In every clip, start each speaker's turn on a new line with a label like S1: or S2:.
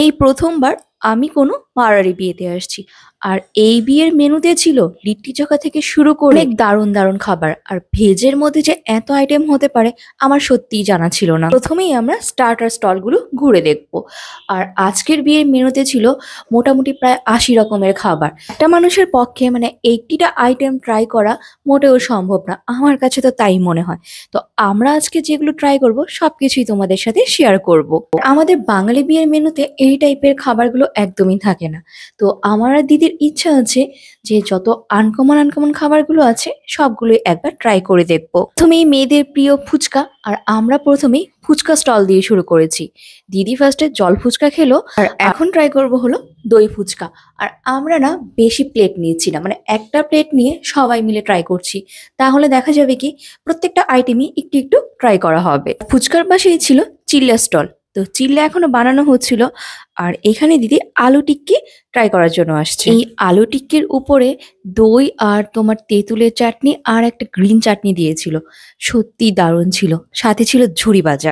S1: এই প্রথমবার আমি কোনো মারারি বিয়েতে আসছি। আর এই বিয়ের মেনুতে ছিল লিট্টি চোখা থেকে শুরু করে অনেক দারুণ দারুণ খাবার। আর ভেজের মধ্যে যে এত আইটেম হতে পারে আমার সত্যিই জানা ছিল না। প্রথমেই আমরা স্টার্টার স্টলগুলো ঘুরে দেখবো। আর আজকের বিয়ের মেনুতে ছিল মোটামুটি প্রায় ৮০ রকমের খাবার। একটা মানুষের পক্ষে মানে 80টা আইটেম ট্রাই করা মোটেও সম্ভব না, আমার কাছে তো তাই মনে হয়। তো আমরা আজকে যেগুলো ট্রাই করব সবকিছুই তোমাদের সাথে শেয়ার করব। আমাদের বাঙালি বিয়ের মেনুতে এই টাইপের খাবারগুলো একদমই থাকে না। তো আমার আর দিদির ইচ্ছা আছে যে যত আনকমন আনকমন খাবারগুলো আছে সবগুলোই একবার ট্রাই করে দেখবো। প্রথমেই মেয়েদের প্রিয় ফুচকা, আর আমরা প্রথমেই ফুচকা স্টল দিয়ে শুরু করেছি। দিদি ফার্স্টে জল ফুচকা খেলো, আর এখন ট্রাই করব হলো দই ফুচকা। আর আমরা না বেশি প্লেট নিয়েছি না, মানে একটা প্লেট নিয়ে সবাই মিলে ট্রাই করছি। তাহলে দেখা যাবে কি প্রত্যেকটা আইটেমই একটু একটু ট্রাই করা হবে। ফুচকার পাশেই ছিল চিল্লা স্টল। তো চিল্লা এখনো বানানো হচ্ছিল। আর এখানে দিদি আলু টিক্কি ট্রাই করার জন্য আসছে। এই আলু টিক্কির উপরে দই আর তোমার তেঁতুলের চাটনি আর একটা গ্রিন চাটনি দিয়েছিল, সত্যি দারুণ ছিল। সাথে ছিল ঝুরি ভাজা।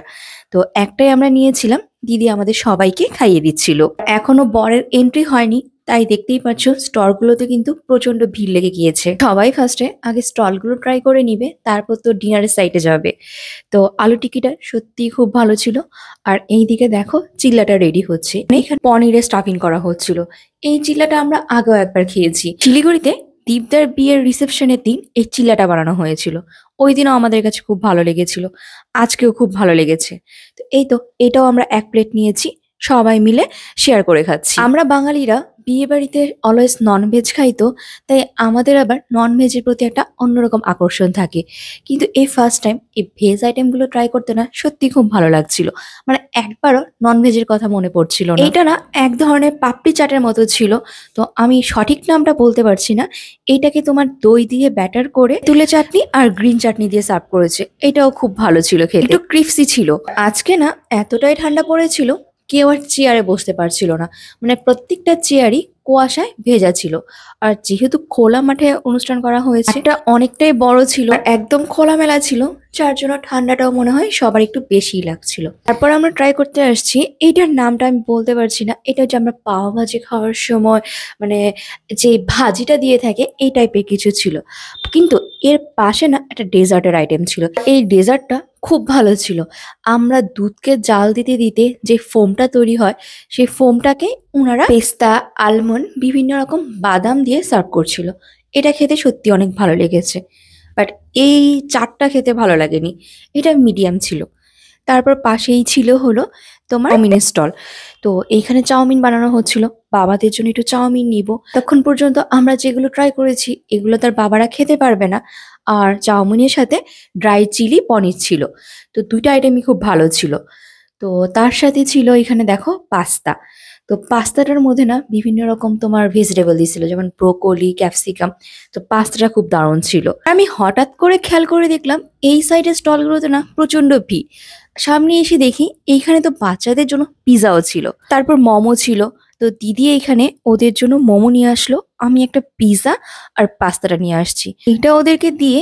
S1: তো একটাই আমরা নিয়েছিলাম, দিদি আমাদের সবাইকে খাইয়ে দিচ্ছিল। এখনো বরের এন্ট্রি হয়নি, তাই দেখতেই পাচ্ছ স্টলগুলোতে কিন্তু প্রচন্ড ভিড় লেগে গিয়েছে। সবাই ফার্স্টে আগে স্টলগুলো ট্রাই করে নিবে, তারপর তো ডিনারের সাইডে যাবে। তো আলু টিকিটা সত্যি খুব ভালো ছিল। আর এইদিকে দেখো চিল্লাটা রেডি হচ্ছে, এখানে পনিরের স্টাফিং করা হচ্ছিল। এই চিল্লাটা আমরা আগেও একবার খেয়েছি শিলিগুড়িতে। দীপদার বিয়ের রিসেপশনের দিন এই চিল্লাটা বানানো হয়েছিল, ওই দিনও আমাদের কাছে খুব ভালো লেগেছিল, আজকেও খুব ভালো লেগেছে। তো এই তো এটাও আমরা এক প্লেট নিয়েছি, সবাই মিলে শেয়ার করে খাচ্ছি। আমরা বাঙালিরা বিয়ে বাড়িতে অলওয়েজ ননভেজ খাই, তো তাই আমাদের আবার ননভেজের প্রতি একটা অন্যরকম আকর্ষণ থাকে। কিন্তু এই ফার্স্ট টাইম এই ভেজ আইটেমগুলো ট্রাই করতে না সত্যি খুব ভালো লাগছিল, মানে একবারও ননভেজের কথা মনে পড়ছিল না। এটা না এক ধরনের পাপড়ি চাটের মতো ছিল, তো আমি সঠিক নামটা বলতে পারছি না। এইটাকে তোমার দই দিয়ে ব্যাটার করে তুলে চাটনি আর গ্রিন চাটনি দিয়ে সার্ভ করেছে, এটাও খুব ভালো ছিল খেতে, একটু ক্রিপসি ছিল। আজকে না এতটাই ঠান্ডা পড়েছিল কেউ আর চেয়ারে বসতে পারছিল না, মানে প্রত্যেকটা চেয়ারই কুয়াশায় ভেজা ছিল। আর যেহেতু খোলা মাঠে অনুষ্ঠান করা হয়েছে, এটা অনেকটাই বড় ছিল, আর একদম খোলামেলা ছিল, যার জন্য ঠান্ডাটাও মনে হয় সবার একটু বেশিই লাগছিল। তারপর আমরা ট্রাই করতে আসছি, এইটার নামটা আমি বলতে পারছি না। এটা যে আমরা পাও ভাজি খাওয়ার সময় মানে যে ভাজিটা দিয়ে থাকে এই টাইপের কিছু ছিল। কিন্তু এর পাশে না একটা ডেজার্টের আইটেম ছিল, এই ডেজার্টটা খুব ভালো ছিল। আমরা দুধকে জাল দিতে দিতে যে ফোমটা তৈরি হয়, সেই ফোমটাকে ওনারা পেস্তা, আলমন্ড, বিভিন্ন রকম বাদাম দিয়ে সার্ভ করছিল। এটা খেতে সত্যি অনেক ভালো লেগেছে। বাট এই চাটটা খেতে ভালো লাগেনি, এটা মিডিয়াম ছিল। তারপর পাশেই ছিল হলো তোমার চাউমিনের স্টল। তো এইখানে চাউমিন বানানো হচ্ছিল, বাবাদের জন্য একটু চাউমিন নিব। তখন পর্যন্ত আমরা যেগুলো ট্রাই করেছি এগুলো তার বাবারা খেতে পারবে না। আর চাউমিনের সাথে ড্রাই চিলি পনির ছিল, তো দুইটা আইটেমই খুব ভালো ছিল। তো তার সাথে ছিল এখানে দেখো পাস্তা। তো পাস্তাটার মধ্যে না বিভিন্ন রকম তোমার ভেজিটেবল দিয়েছিল, যেমন ব্রোকলি, ক্যাপসিকাম। তো পাস্তাটা খুব দারুণ ছিল। আমি হঠাৎ করে খেয়াল করে দেখলাম এই সাইডের স্টলগুলোতে না প্রচন্ড ভিড়। সামনে এসে দেখি এইখানে তো বাচ্চাদের জন্য পিজাও ছিল, তারপর মোমো ছিল। তো দিদি এইখানে ওদের জন্য মোমো নিয়ে আসলো, আমি একটা পিজা আর পাস্তাটা নিয়ে আসছি। এটা ওদেরকে দিয়ে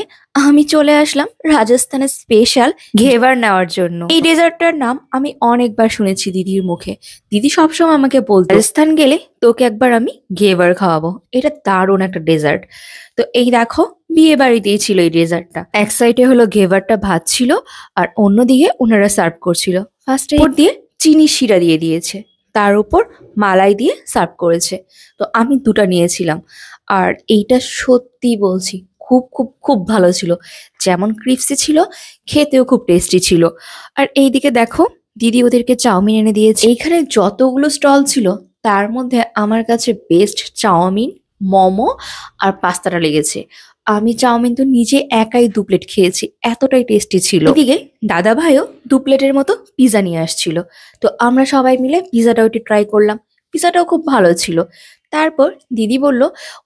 S1: আমি চলে আসলাম রাজস্থানের স্পেশাল ঘেভার নেওয়ার জন্য। এই ডেজার্টটার নাম আমি অনেকবার শুনেছি দিদির মুখে। দিদি সবসময় আমাকে বলতো রাজস্থান গেলে তোকে একবার আমি ঘেভার খাওয়াবো, এটা দারুণ একটা ডেজার্ট। তো এই দেখো বিয়ে বাড়িতেই ছিল এই ডেজার্টটা। এক সাইডে হলো ঘেভারটা ভাত ছিল, আর অন্যদিকে ওনারা সার্ভ করছিল। ফার্স্টে উপর দিয়ে চিনি শিরা দিয়ে দিয়েছে, তার উপর মালাই দিয়ে সার্ভ করেছে। তো আমি দুটা নিয়েছিলাম, আর এইটা সত্যি বলছি খুব খুব খুব ভালো ছিল। যেমন ক্রিপসি ছিল, খেতেও খুব টেস্টি ছিল। আর এইদিকে দেখো দিদি ওদেরকে চাউমিন এনে দিয়েছে। এইখানে যতগুলো স্টল ছিল তার মধ্যে আমার কাছে বেস্ট চাউমিন, মোমো আর পাস্তাটা লেগেছে। আমি চাউমিন তো নিজে একাই 2 প্লেট খেয়েছি, এতটাই টেস্টি ছিল। এদিকে দাদা ভাইও 2 প্লেটের মতো পিজা নিয়ে আসছিল। তো আমরা সবাই মিলে পিজাটাও একটু ট্রাই করলাম, পিজাটাও খুব ভালো ছিল। তারপর দিদি বলল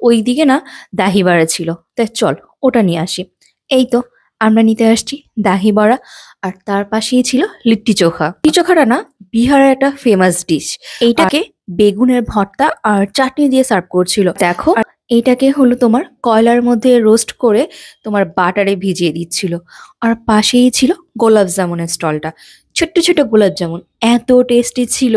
S1: ওইদিকে না দাহি বড়া ছিল, তাই চল ওটা নিয়ে আসি। এই তো আমরা নিতে আসছি দাহি বড়া, আর তার পাশেই ছিল লিট্টি চোখা। লিট্টি চোখাটা না বিহারের একটা ফেমাস ডিশ। এইটাকে বেগুনের ভর্তা আর চাটনি দিয়ে সার্ভ করছিল। দেখো এইটাকে হলো তোমার কয়লার মধ্যে রোস্ট করে তোমার বাটারে ভিজিয়ে দিচ্ছিল। আর পাশেই ছিল গোলাপ জামুনের স্টলটা, ছোট্ট ছোট্ট গোলাপ জামুন, এত টেস্টি ছিল।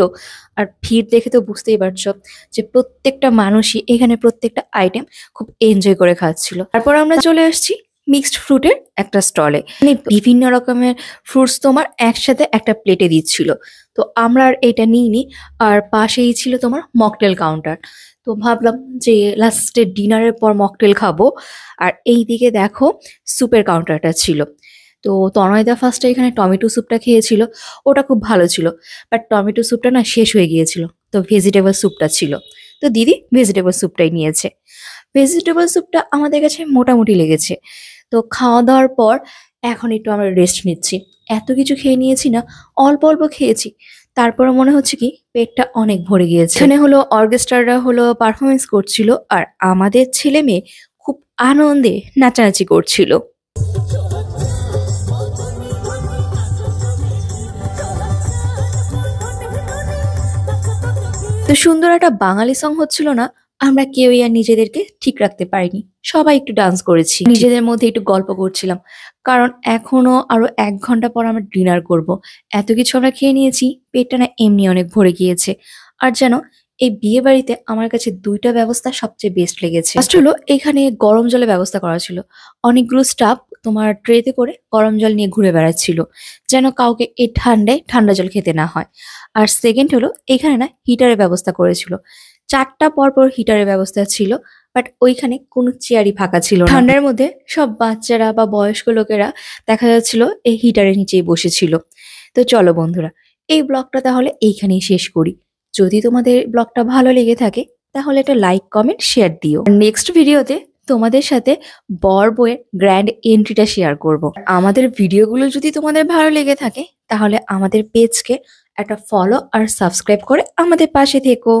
S1: আর ভিড় দেখে তো বুঝতেই পারছো যে প্রত্যেকটা মানুষই এখানে প্রত্যেকটা আইটেম খুব এনজয় করে খাচ্ছিল। তারপর আমরা চলে আসছি মিক্সড ফ্রুটের একটা স্টলে। মানে বিভিন্ন রকমের ফ্রুটস তোমার একসাথে একটা প্লেটে দিচ্ছিল। তো আমরা আর এটা নিইনি, আর পাশেই ছিল তোমার মকটেল কাউন্টার। তো ভাবলাম যে লাস্টে ডিনারের পর মকটেল খাবো। আর এই দিকে দেখো স্যুপের কাউন্টারটা ছিল। তো তনয়দা ফার্স্টে এখানে টমেটো স্যুপটা খেয়েছিল, ওটা খুব ভালো ছিল। বাট টমেটো স্যুপটা না শেষ হয়ে গিয়েছিল, তো ভেজিটেবল স্যুপটা ছিল। তো দিদি ভেজিটেবল স্যুপটাই নিয়েছে। ভেজিটেবল স্যুপটা আমাদের কাছে মোটামুটি লেগেছে। তো খাওয়া দাওয়ার পর এখন একটু আমরা রেস্ট নিচ্ছি। এত কিছু খেয়ে নিয়েছি না, অল্প অল্প খেয়েছি, তারপরে মনে হচ্ছে কি পেটটা অনেক ভরে গিয়েছে। এখানে হলো অর্কেস্ট্রারা হলো পারফরমেন্স করছিল, আর আমাদের ছেলে মেয়ে খুব আনন্দে নাচানাচি করছিল। তো সুন্দর একটা বাঙালি সং হচ্ছিল না, আমরা কেউই আর নিজেদেরকে ঠিক রাখতে পারিনি, সবাই একটু ডান্স করেছি, নিজেদের মধ্যে একটু গল্প করছিলাম। কারণ এখনো আরো 1 ঘন্টা পর আমরা ডিনার করব। এত কিছু আমরা খেয়ে নিয়েছি, পেটটা না এমনি অনেক ভরে গিয়েছে। আর যেন এই বিয়ে বাড়িতে আমার কাছে 2টা ব্যবস্থা সবচেয়ে বেস্ট লেগেছে। ফার্স্ট হলো এখানে গরম জলের ব্যবস্থা করা ছিল। অনেকগুলো স্টাফ তোমার ট্রেতে করে গরম জল নিয়ে ঘুরে বেড়াচ্ছিল, যেন কাউকে এই ঠান্ডায় ঠান্ডা জল খেতে না হয়। আর সেকেন্ড হলো এখানে না হিটারের ব্যবস্থা করেছিল। 4টা পরপর হিটারের ব্যবস্থা ছিল, বাট ওইখানে কোনো চেয়ারই ফাঁকা ছিল না। ঠান্ডার মধ্যে সব বাচ্চারা বা বয়স্ক লোকেরা দেখা যাচ্ছিল এই হিটারের নিচেই বসেছিল। তো চলো বন্ধুরা, এই ব্লগটা তাহলে এইখানেই শেষ করি। যদি তোমাদের ব্লগটা ভালো লেগে থাকে তাহলে একটা লাইক কমেন্ট শেয়ার দিও। নেক্সট ভিডিওতে তোমাদের সাথে বর বউয়ের গ্র্যান্ড এন্ট্রিটা শেয়ার করব। আমাদের ভিডিওগুলো যদি তোমাদের ভালো লেগে থাকে তাহলে আমাদের পেজকে একটা ফলো আর সাবস্ক্রাইব করে আমাদের পাশে থেকো।